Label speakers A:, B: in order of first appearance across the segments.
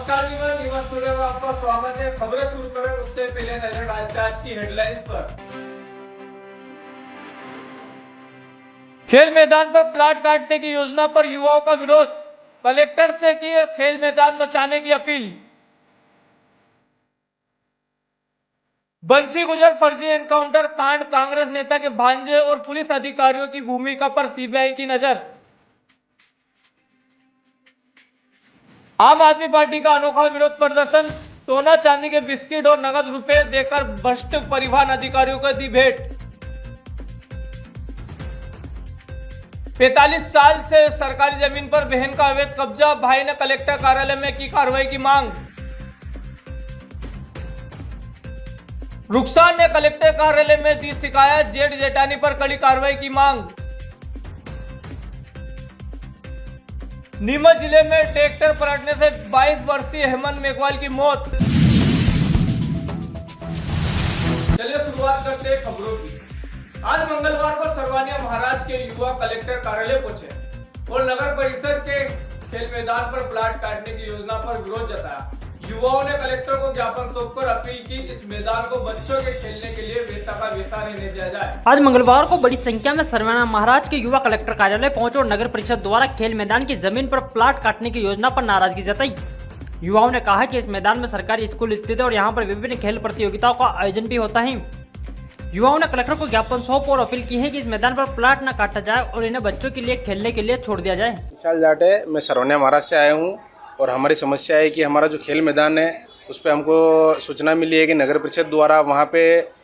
A: नमस्कार जी, मैं news studio में आपका स्वागत है। खबरें शुरू करें उससे पहले नजर डालते हैं आज की हेडलाइंस पर। खेल मैदान पर प्लाट काटने की योजना पर युवाओं का विरोध, कलेक्टर से की खेल मैदान बचाने की अपील। बंसी गुजर फर्जी एनकाउंटर कांड, कांग्रेस नेता के भांजे और पुलिस अधिकारियों की भूमिका पर सीबीआई की नजर। आम आदमी पार्टी का अनोखा विरोध प्रदर्शन, सोना चांदी के बिस्किट और नगद रुपए देकर भ्रष्ट परिवहन अधिकारियों को दी भेंट। 45 साल से सरकारी जमीन पर बहन का अवैध कब्जा, भाई ने कलेक्टर कार्यालय में की कार्रवाई की मांग। रुखसार ने कलेक्टर कार्यालय में दी शिकायत, जेठ जेठानी पर कड़ी कार्रवाई की मांग। नीमच जिले में ट्रैक्टर पलटने से 22 वर्षीय हेमंत मेघवाल की मौत। चलिए शुरुआत करते हैं खबरों की। आज मंगलवार को सरवानिया महाराज के युवा कलेक्टर कार्यालय पहुंचे और नगर परिषद के खेल मैदान पर प्लाट काटने की योजना पर विरोध जताया। युवाओं ने कलेक्टर को ज्ञापन सौंपकर अपील की इस मैदान को बच्चों के खेलने के लिए वैसा का वैसा रहने दिया जाए।
B: आज मंगलवार को बड़ी संख्या में सरवाना महाराज के युवा कलेक्टर कार्यालय पहुंचे और नगर परिषद द्वारा खेल मैदान की जमीन पर प्लाट काटने की योजना पर नाराजगी जताई। युवाओं ने कहा कि इस मैदान में सरकारी स्कूल स्थित है और यहाँ पर विभिन्न खेल प्रतियोगिताओं का आयोजन भी होता है। युवाओं ने कलेक्टर को ज्ञापन सौंप और अपील की है कि इस मैदान पर प्लाट न काटा जाए और इन्हें बच्चों के लिए खेलने के लिए छोड़ दिया जाए।
C: विशाल जाट है, मैं सरवानिया महाराज से आया हूँ और हमारी समस्या है कि हमारा जो खेल मैदान है उस पर हमको सूचना मिली है कि नगर परिषद द्वारा वहाँ पे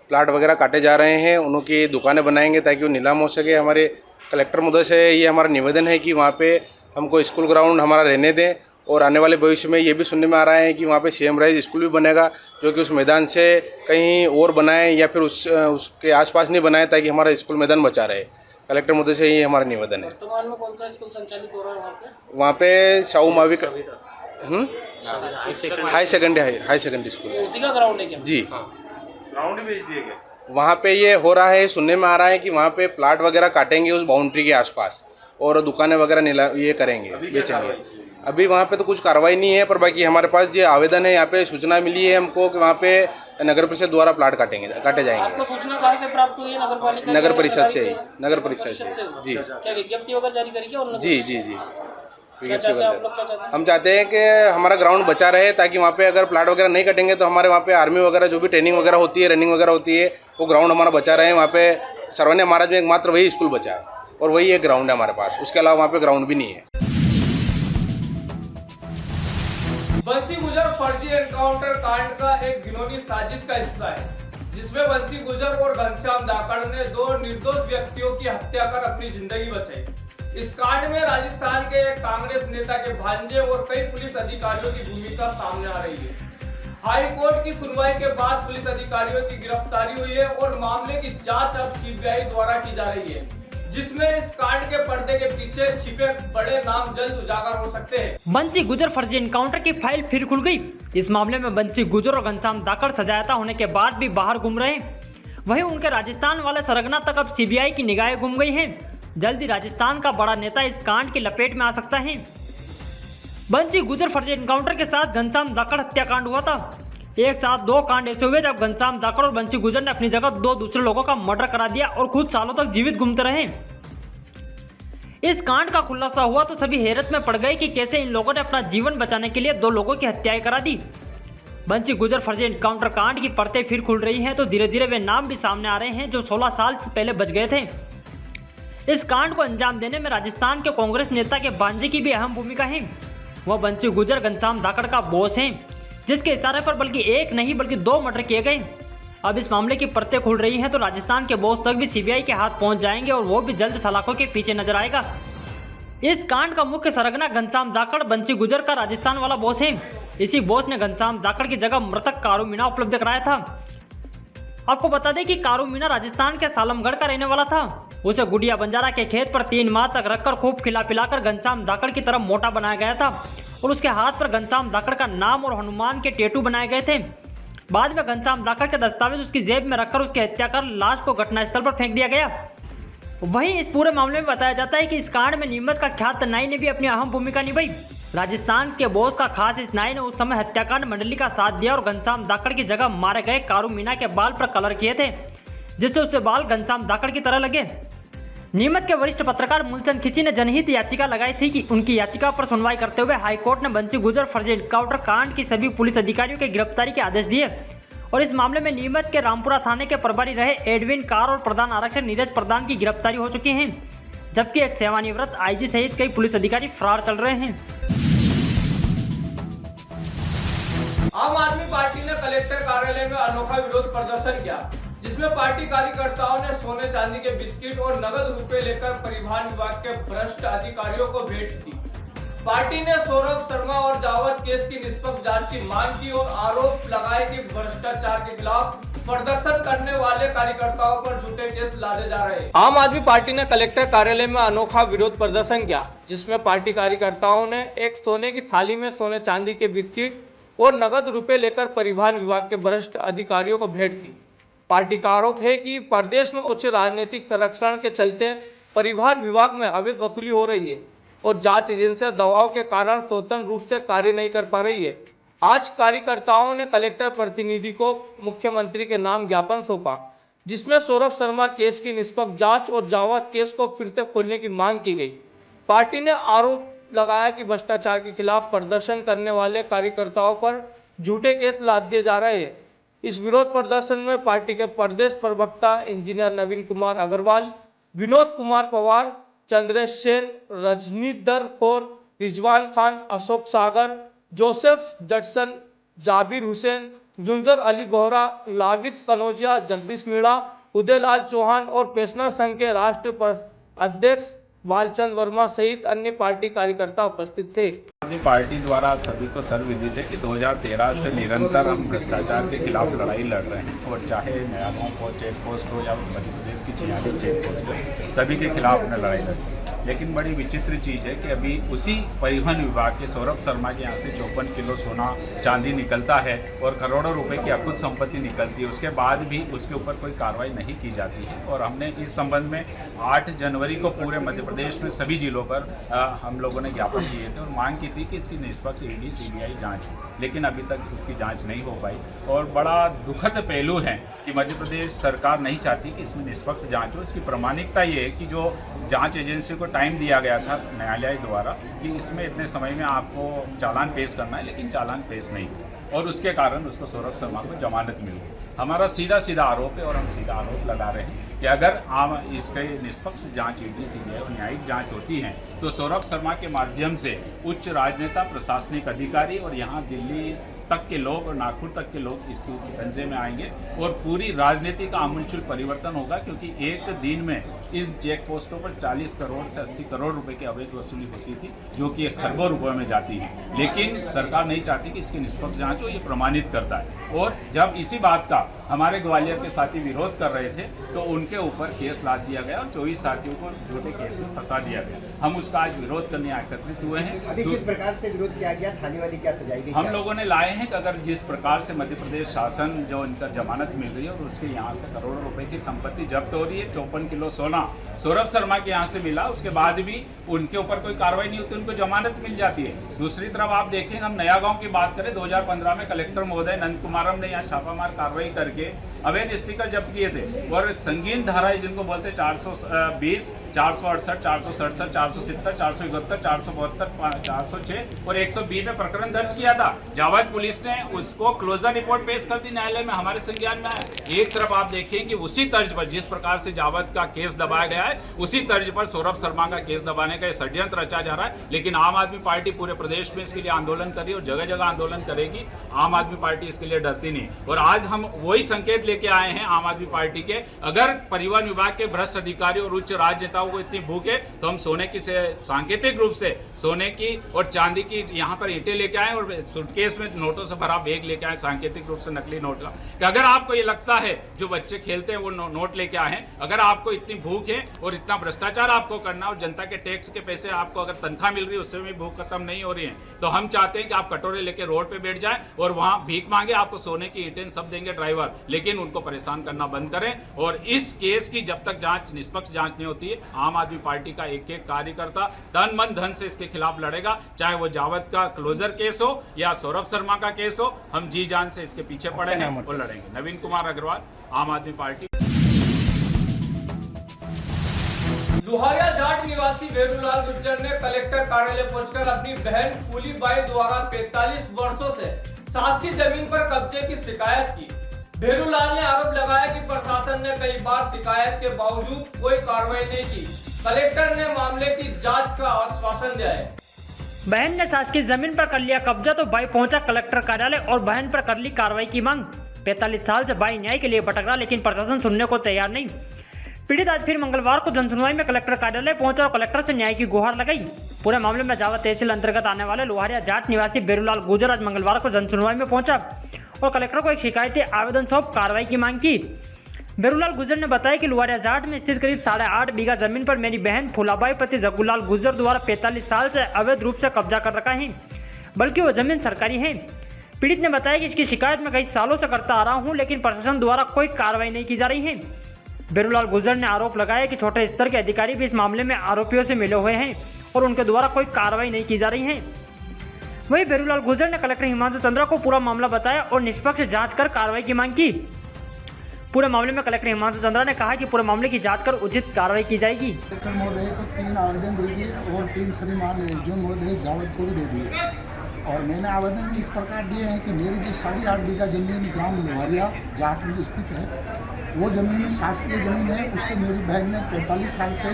C: प्लाट वगैरह काटे जा रहे हैं, उनकी दुकानें बनाएंगे ताकि वो नीलाम हो सके। हमारे कलेक्टर महोदय से ये हमारा निवेदन है कि वहाँ पे हमको स्कूल ग्राउंड हमारा रहने दें और आने वाले भविष्य में ये भी सुनने में आ रहा है कि वहाँ पे सीएम राइज स्कूल भी बनेगा, जो कि उस मैदान से कहीं और बनाएं या फिर उसके आसपास नहीं बनाएं ताकि हमारा स्कूल मैदान बचा रहे। कलेक्टर महोदय से ये हमारा निवेदन है।
D: वर्तमान में कौन सा स्कूल संचालित हो रहा है
C: वहाँ पे Sahu Mavi high secondary school
D: उसी का ग्राउंड है क्या?
C: जी,
E: ग्राउंड ही भेज दिए गए।
C: वहाँ पे ये हो रहा है, सुनने में आ रहा है कि वहाँ पे प्लाट वगैरह काटेंगे उस बाउंड्री के आसपास और दुकानें वगैरह ये करेंगे, बेचेंगे। अभी वहाँ पे तो कुछ कार्रवाई नहीं है, पर बाकी हमारे पास ये आवेदन है, यहाँ पे सूचना मिली है हमको कि वहाँ पे नगर परिषद द्वारा प्लाट काटे जाएंगे।
D: आपको सूचना कहाँ से प्राप्त हुई है?
C: नगर परिषद से ही, नगर परिषद से जी।
D: क्या विज्ञप्ति वगैरह जारी करी क्या उन्होंने?
C: जी जी जी,
D: क्या चाहते हैं आप लोग? क्या चाहते हैं?
C: हम चाहते हैं कि हमारा ग्राउंड बचा रहे ताकि वहाँ पे अगर प्लाट वगैरह नहीं कटेंगे तो हमारे वहाँ पे आर्मी वगैरह जो भी ट्रेनिंग वगैरह होती है, रनिंग वगैरह होती है, वो ग्राउंड हमारा बचा रहे। वहाँ पे सरवानिया महाराज में एकमात्र वही स्कूल बचा है और वही एक ग्राउंड है हमारे पास, उसके अलावा वहाँ पे ग्राउंड भी नहीं है।
A: बंसी गुजर फर्जी एनकाउंटर कांड का एक घिनौनी साजिश का हिस्सा है, जिसमें बंसी गुजर और घनश्याम धाकड़ ने दो निर्दोष व्यक्तियों की हत्या कर अपनी जिंदगी बचाई। इस कांड में राजस्थान के एक कांग्रेस नेता के भांजे और कई पुलिस अधिकारियों की भूमिका सामने आ रही है। हाई कोर्ट की सुनवाई के बाद पुलिस अधिकारियों की गिरफ्तारी हुई है और मामले की जांच अब सीबीआई द्वारा की जा रही है, जिसमें इस कांड के पर्दे के पीछे छिपे बड़े नाम जल्द उजागर हो सकते हैं।
B: बंसी गुजर फर्जी एनकाउंटर की फाइल फिर खुल गई। इस मामले में बंसी गुजर और घनश्याम धाकड़ सजायाता होने के बाद भी बाहर घूम रहे हैं। वहीं उनके राजस्थान वाले सरगना तक अब सीबीआई की निगाहें घूम गई हैं। जल्द ही राजस्थान का बड़ा नेता इस कांड की लपेट में आ सकता है। बंसी गुजर फर्जी एनकाउंटर के साथ घनश्याम धाकड़ हत्याकांड हुआ था। एक साथ दो कांड ऐसे हुए जब घनश्याम धाकड़ और बंसी गुजर ने अपनी जगह दो दूसरे लोगों का मर्डर करा दिया और खुद सालों तक जीवित घूमते रहे। इस कांड का खुलासा हुआ तो सभी हैरत में पड़ गए कि कैसे इन लोगों ने अपना जीवन बचाने के लिए दो लोगों की हत्याएं करा दी। बंसी गुजर फर्जी एनकाउंटर कांड की परतें फिर खुल रही हैं तो धीरे धीरे वे नाम भी सामने आ रहे हैं जो 16 साल से पहले बच गए थे। इस कांड को अंजाम देने में राजस्थान के कांग्रेस नेता के भांजे की भी अहम भूमिका है। वह बंसी गुजर घनश्याम धाकड़ का बॉस है, जिसके इशारे पर बल्कि एक नहीं बल्कि 2 मर्डर किए गए। अब इस मामले की परतें खुल रही हैं तो राजस्थान के बॉस तक भी सीबीआई के हाथ पहुंच जाएंगे और वो भी जल्द सलाखों के पीछे नजर आएगा। इस कांड का मुख्य सरगना घनश्याम धाकड़ बंसी गुजर का राजस्थान वाला बॉस है। इसी बॉस ने घनश्याम धाकड़ की जगह मृतक कारू मीणा उपलब्ध कराया था। आपको बता दें कि कारू मीणा राजस्थान के सालमगढ़ का रहने वाला था। उसे गुड़िया बंजारा के खेत पर 3 माह तक रखकर खूब खिला पिलाकर घनश्याम धाकड़ की तरफ मोटा बनाया गया था और उसके हाथ पर घनश्याम धाकड़ का नाम और हनुमान के टैटू बनाए गए थे। बाद में घनश्याम धाकड़ के दस्तावेज उसकी जेब में रखकर उसकी हत्या कर लाश को घटनास्थल पर फेंक दिया गया। वहीं इस पूरे मामले में बताया जाता है कि इस कांड में नीमच का ख्यात तनाई ने भी अपनी अहम भूमिका निभाई। राजस्थान के बॉस का खास इस नाई ने उस समय हत्याकांड मंडली का साथ दिया और घनश्याम धाकड़ की जगह मारे गए कारू मीणा के बाल पर कलर किए थे, जिससे उसके बाल घनश्याम धाकड़ की तरह लगे। नीमच के वरिष्ठ पत्रकार मूलचंद खिची ने जनहित याचिका लगाई थी कि उनकी याचिका पर सुनवाई करते हुए हाईकोर्ट ने बंसी गुर्जर फर्जी एनकाउंटर कांड की सभी पुलिस अधिकारियों की गिरफ्तारी के आदेश दिए और इस मामले में नीमच के रामपुरा थाने के प्रभारी रहे एडविन कार और प्रधान आरक्षक नीरज प्रधान की गिरफ्तारी हो चुकी है, जबकि एक सेवानिवृत्त आईजी सहित कई पुलिस अधिकारी फरार चल रहे हैं।
A: आम आदमी पार्टी ने कलेक्टर कार्यालय में अनोखा विरोध प्रदर्शन किया, जिसमें पार्टी कार्यकर्ताओं ने सोने चांदी के बिस्किट और नगद रुपए लेकर परिवहन विभाग के भ्रष्ट अधिकारियों को भेंट की। पार्टी ने सौरभ शर्मा और जावद केस की निष्पक्ष जांच की मांग की और आरोप लगाए कि भ्रष्टाचार के खिलाफ प्रदर्शन करने वाले कार्यकर्ताओं पर झूठे केस लादे जा रहे हैं। आम आदमी पार्टी ने कलेक्टर कार्यालय में अनोखा विरोध प्रदर्शन किया, जिसमें पार्टी कार्यकर्ताओं ने एक सोने की थाली में सोने चांदी के बिस्किट और नगद रुपए लेकर परिवहन विभाग के वरिष्ठ अधिकारियों को भेंट की। पार्टी का आरोप है कि प्रदेश में उच्च राजनीतिक संरक्षण के चलते परिवहन विभाग में अवैध वसूली हो रही है और जांच एजेंसियां दबाव के कारण स्वतंत्र रूप से कार्य नहीं कर पा रही है। आज कार्यकर्ताओं ने कलेक्टर प्रतिनिधि को मुख्यमंत्री के नाम ज्ञापन सौंपा, जिसमें सौरभ शर्मा केस की निष्पक्ष जांच और जावद केस को फिर से खोलने की मांग की गई। पार्टी ने आरोप लगाया कि भ्रष्टाचार के खिलाफ प्रदर्शन करने वाले कार्यकर्ताओं पर झूठे केस लाद दिए जा रहे हैं। इस विरोध प्रदर्शन में पार्टी के प्रदेश प्रवक्ता इंजीनियर नवीन कुमार अग्रवाल, विनोद कुमार पवार, चंद्रेश सेन, रजनीधर कौर, रिजवान खान, अशोक सागर, जोसेफ जटसन, जाबिर हुसैन, जुंजर अली बोहरा, लावित कनौजिया, जगदीश मीणा, उदयलाल चौहान और पेंशनर संघ के राष्ट्रीय अध्यक्ष बालचंद वर्मा सहित अन्य पार्टी कार्यकर्ता उपस्थित थे।
F: अपनी पार्टी द्वारा सभी को सर्वविदित है कि 2013 से निरंतर हम भ्रष्टाचार के खिलाफ लड़ाई लड़ रहे हैं और चाहे नया गांव हो, चेक पोस्ट हो या मध्य प्रदेश की 46 चेक पोस्ट हो, सभी के खिलाफ हमने लड़ाई लड़ी। लेकिन बड़ी विचित्र चीज़ है कि अभी उसी परिवहन विभाग के सौरभ शर्मा के यहाँ से 54 किलो सोना चांदी निकलता है और करोड़ों रुपए की अकुत संपत्ति निकलती है, उसके बाद भी उसके ऊपर कोई कार्रवाई नहीं की जाती है। और हमने इस संबंध में 8 जनवरी को पूरे मध्य प्रदेश में सभी जिलों पर हम लोगों ने ज्ञापन दिए थे और मांग की थी कि इसकी निष्पक्ष ईडी सीबीआई जांच हो, लेकिन अभी तक उसकी जांच नहीं हो पाई। और बड़ा दुखद पहलू है कि मध्य प्रदेश सरकार नहीं चाहती कि इसमें निष्पक्ष जांच हो। इसकी प्रामाणिकता ये है कि जो जांच एजेंसी को टाइम दिया गया था न्यायालय द्वारा कि इसमें इतने समय में आपको चालान पेश करना है, लेकिन चालान पेश नहीं हुआ और उसके कारण उसको सौरभ शर्मा को जमानत मिल गई। हमारा सीधा आरोप है और हम सीधा आरोप लगा रहे हैं कि अगर आम इसके निष्पक्ष जांच ईडी सीबीआई और न्यायिक जांच होती है तो सौरभ शर्मा के माध्यम से उच्च राजनेता, प्रशासनिक अधिकारी और यहाँ दिल्ली तक के लोग और नागपुर तक के लोग इसके शिकंजे में आएंगे और पूरी राजनीति का आमूलचूल परिवर्तन होगा, क्योंकि एक दिन में इस चेक पोस्टों पर 40 करोड़ से 80 करोड़ रुपए की अवैध वसूली होती थी, जो कि खरबों रुपए में जाती है। लेकिन सरकार नहीं चाहती कि इसकी निष्पक्ष जांच हो, ये प्रमाणित करता है। और जब इसी बात का हमारे ग्वालियर के साथी विरोध कर रहे थे तो उनके ऊपर केस लाद दिया गया और 24 साथियों को झूठे केस में फंसा दिया गया। हम उसका आज विरोध करने एकत्रित हुए हैं।
G: अभी किस प्रकार से विरोध किया गया, थाने वाली क्या सजाई गई?
F: हम लोगों ने लाए हैं कि अगर जिस प्रकार से मध्य प्रदेश शासन जो इनका जमानत मिल रही है और उसके यहाँ से करोड़ों रुपए की संपत्ति जब्त हो रही है, 54 किलो सोना सौरभ शर्मा के यहाँ से मिला, उसके बाद भी उनके ऊपर कोई कार्रवाई नहीं होती, उनको जमानत मिल जाती है। दूसरी तरफ आप देखें, हम नया गांव की बात करें, 2015 में कलेक्टर महोदय नंद कुमारम ने यहाँ छापामार कार्रवाई करके अवैध स्टिकर जब्त किए थे और संगीन धाराएं जिनको बोलते 420, 468, 467, 470, 471, 472, 406 और 120 में प्रकरण दर्ज किया था। जावद पुलिस ने उसको क्लोजर रिपोर्ट पेश कर दी न्यायालय में, हमारे संज्ञान में आया। एक तरफ आप देखें कि उसी तर्ज पर जिस प्रकार से जावद का केस दबाया गया है, उसी तर्ज पर सौरभ शर्मा का केस दबाने का षड्यंत्र रचा जा रहा है। लेकिन आम आदमी पार्टी पूरे प्रदेश में इसके लिए आंदोलन कर रही है और जगह जगह आंदोलन करेगी। आम आदमी पार्टी इसके लिए डरती नहीं और आज हम वही संकेत लेके आए हैं आम आदमी पार्टी के। अगर परिवहन विभाग के भ्रष्ट अधिकारी और उच्च राजनेताओं को इतनी भूख है तो हम सोने की सांकेतिक रूप से सोने की और चांदी की यहाँ पर ईंटें लेके आए और सूटकेस में नोटों से भरा बैग लेके आए, सांकेतिक रूप से नकली नोट ला। कि अगर आपको ये लगता है जो बच्चे खेलते हैं वो नोट लेके आए हैं, अगर आपको इतनी भूख है और इतना भ्रष्टाचार आपको करना और जनता के टैक्स के पैसे आपको अगर तनख्वाह मिल रही है उससे भी भूख खत्म नहीं हो रही है, तो हम चाहते हैं कि आप कटोरे लेके रोड पे बैठ जाए और वहां भीख मांगे, आपको सोने की ईंटें सब देंगे ड्राइवर, लेकिन उनको परेशान करना बंद करें और इस केस की जब तक जांच निष्पक्ष जांच नहीं होती है, आम आदमी पार्टी का एक एक कार्यकर्ता तन मन धन से इसके खिलाफ लड़ेगा। चाहे वो जावद का क्लोजर केस हो या सौरभ शर्मा का केस हो, हम जी जान से इसके पीछे पड़े हैं और लड़ेंगे। नवीन कुमार अग्रवाल, आम आदमी पार्टी।
A: लोहारिया जाट निवासी भेरूलाल गुर्जर ने कलेक्टर कार्यालय पहुंचकर अपनी बहन फूलीबाई द्वारा 45 वर्षों से शासकीय जमीन पर कब्जे की शिकायत की। भेरूलाल ने आरोप लगाया कि प्रशासन ने कई बार शिकायत के बावजूद कोई कार्रवाई नहीं की। कलेक्टर ने मामले की जांच का आश्वासन दिया है।
B: बहन ने शासकीय जमीन पर कर लिया कब्जा तो भाई पहुंचा कलेक्टर कार्यालय और बहन पर कर ली कार्रवाई की मांग। 45 साल से भाई न्याय के लिए भटक रहा, लेकिन प्रशासन सुनने को तैयार नहीं। पीड़ित आज फिर मंगलवार को जनसुनवाई में कलेक्टर कार्यालय पहुंचा और कलेक्टर से न्याय की गुहार लगाई। पूरे मामले में जावद तहसील अंतर्गत आने वाले लोहारिया जाट निवासी भेरूलाल गुर्जर आज मंगलवार को जनसुनवाई में पहुंचा और कलेक्टर को एक शिकायती आवेदन सौंप कार्रवाई की मांग की। भेरूलाल गुर्जर ने बताया कि लोहारिया जाट में स्थित करीब 8.5 बीघा जमीन पर मेरी बहन फूलाबाई पति जग्गूलाल गुर्जर द्वारा 45 साल से अवैध रूप से कब्जा कर रखा है, बल्कि वो जमीन सरकारी है। पीड़ित ने बताया कि इसकी शिकायत मैं कई सालों से करता आ रहा हूं, लेकिन प्रशासन द्वारा कोई कार्रवाई नहीं की जा रही है। भेरूलाल गुर्जर ने आरोप लगाया कि छोटे स्तर के अधिकारी भी इस मामले में आरोपियों से मिले हुए हैं और उनके द्वारा कोई कार्रवाई नहीं की जा रही है। वहीं भेरूलाल गुर्जर ने कलेक्टर हिमांशु चंद्रा को पूरा मामला बताया और निष्पक्ष जांच कर कार्रवाई की मांग की। पूरे मामले में कलेक्टर हिमांशु चंद्रा ने कहा कि पूरे मामले की जांच कर उचित कार्रवाई की जाएगी।
H: कलेक्टर महोदय को 3 आवेदन दे दिए और 3 श्रीमान एसडीएम महोदय जावद को भी दे दिए। और मैंने आवेदन इस प्रकार दिए हैं कि मेरी जो 8.5 बीघा जमीन ग्राम लोहारिया जाट में स्थित है, वो ज़मीन शासकीय ज़मीन है। उस पर मेरी बहन ने 43 साल से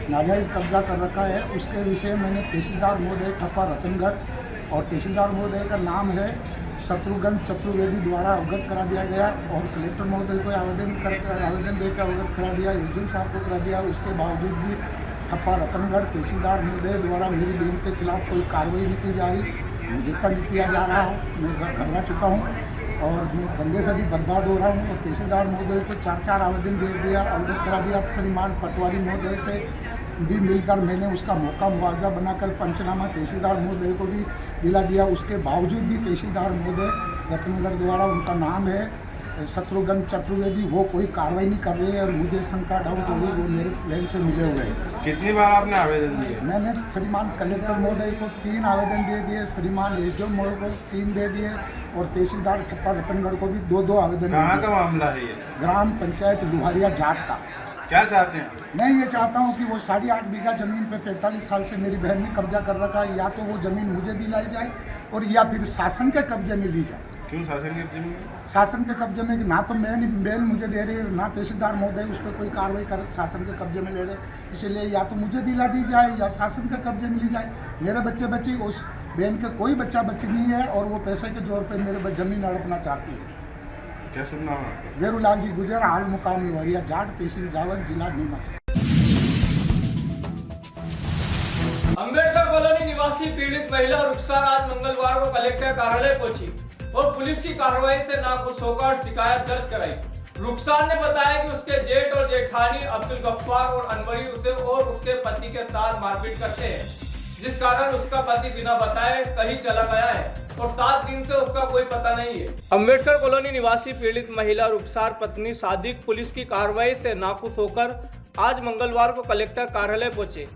H: नाजायज़ कब्जा कर रखा है। उसके विषय में मैंने तहसीलदार महोदय ठप्पा रतनगढ़ और तहसीलदार महोदय का नाम है शत्रुघ्न चतुर्वेदी द्वारा अवगत करा दिया गया और कलेक्टर महोदय को आवेदन देकर अवगत करा दिया, एसडीएम साहब को करा दिया। उसके बावजूद भी ठप्पा रतनगढ़ तहसीलदार महोदय द्वारा मेरी बहन के खिलाफ कोई कार्रवाई नहीं की जा रही, मुझे तंग किया जा रहा है। मैं घबरा चुका हूँ और मैं धंधे से भी बर्बाद हो रहा हूँ। और तहसीलदार महोदय को 4 आवेदन दे दिया, अवगत करा दिया। श्रीमान पटवारी महोदय से भी मिलकर मैंने उसका मौका मुआवजा बनाकर पंचनामा तहसीलदार महोदय को भी दिला दिया। उसके बावजूद भी तहसीलदार महोदय रत्नगढ़ द्वारा उनका नाम है शत्रुघ्न चतुर्वेदी, वो कोई कार्रवाई नहीं कर रहे हैं और मुझे शंका डाउट हो रही वो मेरे प्लान से मिले हुए हैं।
E: कितनी बार आपने आवेदन दिए?
H: मैंने श्रीमान कलेक्टर महोदय को 3 आवेदन दे दिए, श्रीमान एसडीएम महोदय को 3 दे दिए और तहसीलदार ठप्पा रतनगढ़ को भी 2 आवेदन।
E: कहाँ का मामला है ये?
H: ग्राम पंचायत लोहारिया जाट का।
E: क्या चाहते हैं?
H: मैं ये चाहता हूँ कि वो 8.5 बीघा जमीन पे 45 साल से मेरी बहन ने कब्जा कर रखा है, या तो वो जमीन मुझे दिलाई जाए और या फिर शासन के कब्जे में ली जाए।
E: क्यों शासन के कब्जे में?
H: शासन के कब्जे में ना तो बेल मुझे दे रही है, ना तहसीलदार महोदय उस पर कोई कार्रवाई कर शासन के कब्जे में ले रहे, इसलिए या तो मुझे दिला दी जाए या शासन के कब्जे में ली जाए। मेरे बच्चे बच्ची, उस बहन के कोई बच्चा बच्ची नहीं है और वो पैसे के जोर पर मेरे जमीन हड़पना चाहती है।
E: क्या सुनना है?
H: भेरूलाल जी गुर्जर, हाल मुकाम लोहारिया जाट, तहसील जावद, जिला नीमच।
A: अंबेडकर कॉलोनी निवासी पीड़ित महिला रुखसार आज मंगलवार को कलेक्टर कार्यालय पहुंची और पुलिस की कार्रवाई से नाखुश होकर शिकायत दर्ज कराई। रुखसार ने बताया कि उसके जेठ और जेठानी अब्दुल गफ्फार और अनवरी उसे और उसके पति के साथ मारपीट करते हैं, जिस कारण उसका पति बिना बताए कहीं चला गया है और 7 दिन से उसका कोई पता नहीं है। अंबेडकर कॉलोनी निवासी पीड़ित महिला रुखसार पत्नी सादिक पुलिस की कार्रवाई से नाखुश होकर आज मंगलवार को कलेक्टर कार्यालय पहुंचे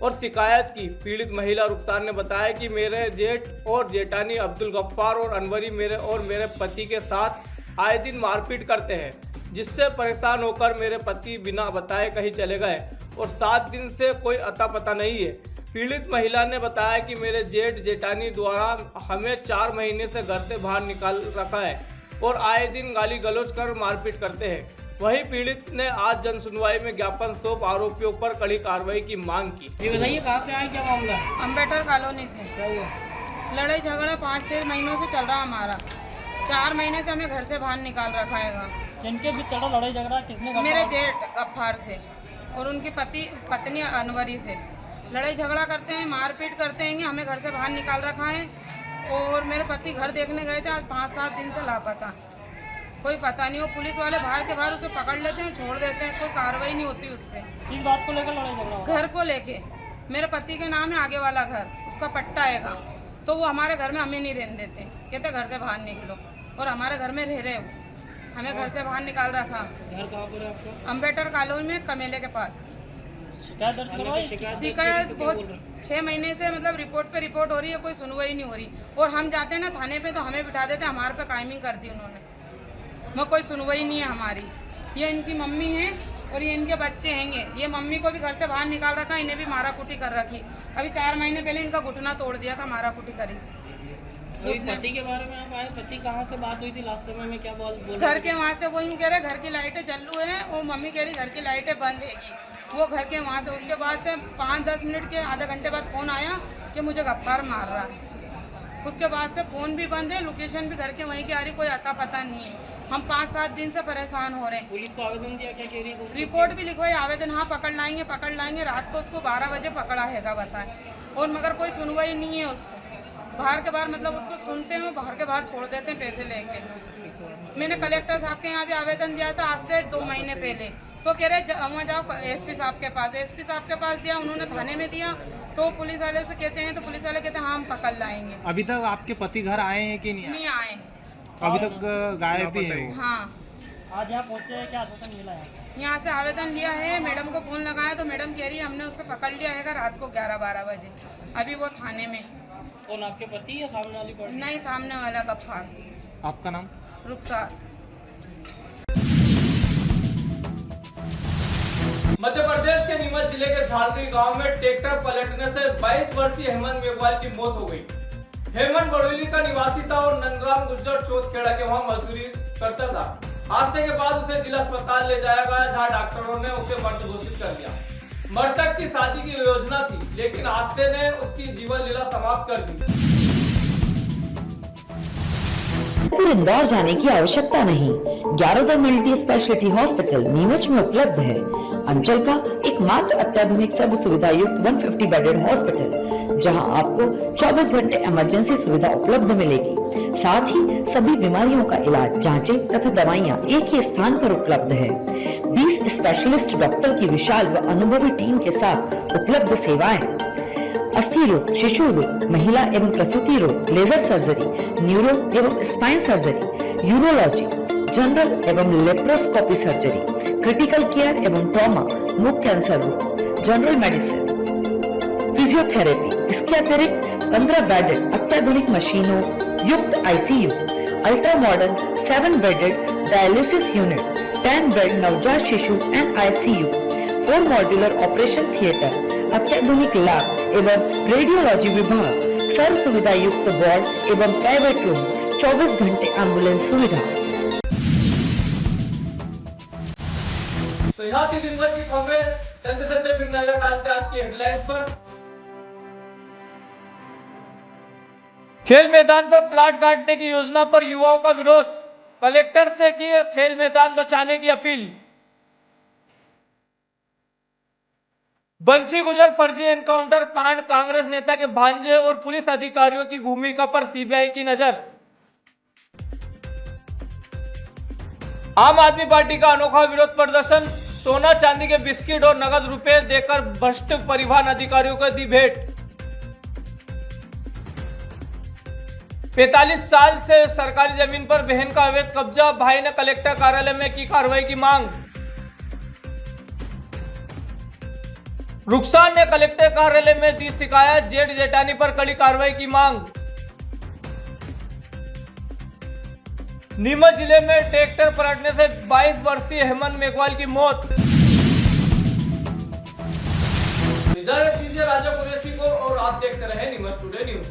A: और शिकायत की। पीड़ित महिला रुखसार ने बताया कि मेरे जेठ और जेठानी अब्दुल गफ्फार और अनवरी मेरे पति के साथ आए दिन मारपीट करते हैं, जिससे परेशान होकर मेरे पति बिना बताए कहीं चले गए और 7 दिन से कोई अता पता नहीं है। पीड़ित महिला ने बताया कि मेरे जेठ जेठानी द्वारा हमें 4 महीने से घर से बाहर निकाल रखा है और आए दिन गाली गलौज कर मारपीट करते हैं। वहीं पीड़ित ने आज जन सुनवाई में ज्ञापन सौंप आरोपियों पर कड़ी कार्रवाई की मांग की।
I: ये बताइए कहाँ से आए, क्या मामला?
J: अम्बेडकर कॉलोनी से लड़ाई झगड़ा 5-6 महीनों से चल रहा हमारा। 4 महीने से हमें घर से बाहर निकाल रखा है।
I: इनके बीच चला लड़ाई झगड़ा किसने?
J: मेरे जेठ गफ्फार से और उनकी पत्नी अनवरी से लड़ाई झगड़ा करते हैं, मारपीट करते हैं। हमें घर से बाहर निकाल रखा है और मेरे पति घर देखने गए थे, आज 5-7 दिन से लापता, कोई पता नहीं। वो पुलिस वाले बाहर के बाहर उसे पकड़ लेते हैं, छोड़ देते हैं, कोई कार्रवाई नहीं होती उस पर।
I: इस बात को लेकर लड़ाई झगड़ा?
J: घर को लेके। मेरे पति के नाम है आगे वाला घर, उसका पट्टा आएगा, तो वो हमारे घर में हमें नहीं रहने देते, कहते घर से बाहर निकलो और हमारे घर में रह रहे वो। हमें घर से बाहर निकाल रखा।
I: घर कहाँ पर है आपका?
J: अम्बेडकर कॉलोनी में कमेले के पास।
I: शिकायत दर्ज करवाई?
J: शिकायत बहुत 6 महीने से मतलब रिपोर्ट पे रिपोर्ट हो रही है, कोई सुनवाई नहीं हो रही। और हम जाते हैं ना थाने पे तो हमें बिठा देते हैं, हमारे पे कायमिंग कर दी उन्होंने। वो कोई सुनवाई नहीं है हमारी। ये इनकी मम्मी है और ये इनके बच्चे हैंगे। ये मम्मी को भी घर से बाहर निकाल रखा, इन्हें भी मारा कुटी कर रखी। अभी 4 महीने पहले इनका घुटना तोड़ दिया था, मारा कुटी करी।
I: पति के बारे में आप आए, पति कहाँ से बात हुई थी लास्ट समय में, क्या बोल?
J: घर के वहाँ से वही कह रहे घर की लाइटें चालू है, वो मम्मी कह रही घर की लाइटें बंद हैगी। वो घर के वहाँ से उसके बाद से 5-10 मिनट के आधा घंटे बाद फ़ोन आया कि मुझे गफ्फार मार रहा है। उसके बाद से फ़ोन भी बंद है, लोकेशन भी घर के वहीं की आ रही, कोई अता पता नहीं है। हम 5-7 दिन से परेशान हो रहे हैं।
I: पुलिस को आवेदन दिया, क्या कह रही है?
J: रिपोर्ट भी लिखवाई, आवेदन हाँ पकड़ लाएंगे। रात को उसको 12 बजे पकड़ा हैगा बताएं, और मगर कोई सुनवाई नहीं है उसको। बाहर के बाहर मतलब उसको सुनते हैं, बाहर के बाहर छोड़ देते हैं पैसे लेके। मैंने कलेक्टर साहब के यहाँ भी आवेदन दिया था आज से 2 महीने पहले, तो कह रहे वहाँ जाओ एसपी साहब के पास। एसपी साहब के पास दिया, उन्होंने थाने में दिया, तो पुलिस वाले से कहते हैं, तो पुलिस वाले कहते हैं हाँ हम पकड़ लाएंगे।
A: अभी तक आपके पति घर आए हैं कि
J: नहीं आए,
A: अभी तक गायब भी है?
J: हाँ।
I: आज यहाँ पहुँचे हैं, क्या आश्वासन मिला है?
J: यहाँ से आवेदन लिया है, मैडम को फ़ोन लगाया तो मैडम कह रही है हमने उससे पकड़ लिया है रात को 11-12 बजे। अभी वो थाने में।
I: कौन, आपके पति या सामने वाली पार्टी?
J: नहीं, सामने वाला गफ्फार।
A: आपका नाम?
J: रुखसार।
A: मध्य प्रदेश के नीमच जिले के झालरी गांव में ट्रैक्टर पलटने से 22 वर्षीय हेमंत मेघवाल की मौत हो गई। हेमंत बड़ोली का निवासी था और नंदग्राम गुज्जर चौथखेड़ा के वहां मजदूरी करता था। हादसे के बाद उसे जिला अस्पताल ले जाया गया, जहां डॉक्टरों ने उसे मृत घोषित कर दिया। मृतक की शादी की योजना थी, लेकिन हादसे ने उसकी जीवन लीला समाप्त कर दी।
K: फिर इंदौर जाने की आवश्यकता नहीं। ग्यारोदर मल्टी स्पेशलिटी हॉस्पिटल नीमच में उपलब्ध है। अंचल का एकमात्र अत्याधुनिक सर्व सुविधा युक्त 150 बेडेड हॉस्पिटल, जहां आपको 24 घंटे इमरजेंसी सुविधा उपलब्ध मिलेगी। साथ ही सभी बीमारियों का इलाज, जांचें तथा दवाइयां एक ही स्थान पर उपलब्ध है। 20 स्पेशलिस्ट डॉक्टर की विशाल व अनुभवी टीम के साथ उपलब्ध सेवाएं, अस्थि रोग, शिशु रोग, महिला एवं प्रसूति रोग, लेजर सर्जरी, न्यूरो एवं स्पाइन सर्जरी, यूरोलॉजी, जनरल एवं लेप्रोस्कोपी सर्जरी, क्रिटिकल केयर एवं ट्रॉमा, मुख कैंसर रोग, जनरल मेडिसिन, फिजियोथेरेपी। इसके अतिरिक्त 15 बेडेड अत्याधुनिक मशीनों युक्त ICU, ultra modern 7 bedded dialysis unit, 10 bed नवजात शिशु and ICU, 4 modular operation theatre, अत्याधुनिक लैब एवं रेडियोलॉजी विभाग, सर्व सुविधा युक्त वार्ड एवं प्राइवेट रूम, 24 घंटे एम्बुलेंस सुविधा।
A: तो यहाँ थी दिन भर की खबरें। चलते फिर नजर डालते आज की हेडलाइंस पर। खेल मैदान पर प्लाट काटने की योजना पर युवाओं का विरोध, कलेक्टर से की खेल मैदान बचाने की अपील। बंसी गुजर फर्जी एनकाउंटर कांड, कांग्रेस नेता के भांजे और पुलिस अधिकारियों की भूमिका पर सीबीआई की नजर। आम आदमी पार्टी का अनोखा विरोध प्रदर्शन, सोना चांदी के बिस्किट और नगद रुपए देकर भ्रष्ट परिवहन अधिकारियों को दी भेंट। 45 साल से सरकारी जमीन पर बहन का अवैध कब्जा, भाई ने कलेक्टर कार्यालय में की कार्रवाई की मांग। रुखसार ने कलेक्टर कार्यालय में दी शिकायत, जेठ जेठानी पर कड़ी कार्रवाई की मांग। नीमच जिले में ट्रैक्टर पलटने से 22 वर्षीय हेमंत मेघवाल की मौत। इजाजत दीजिए राजा कुरैशी को और आप देखते रहे नीमच टुडे न्यूज।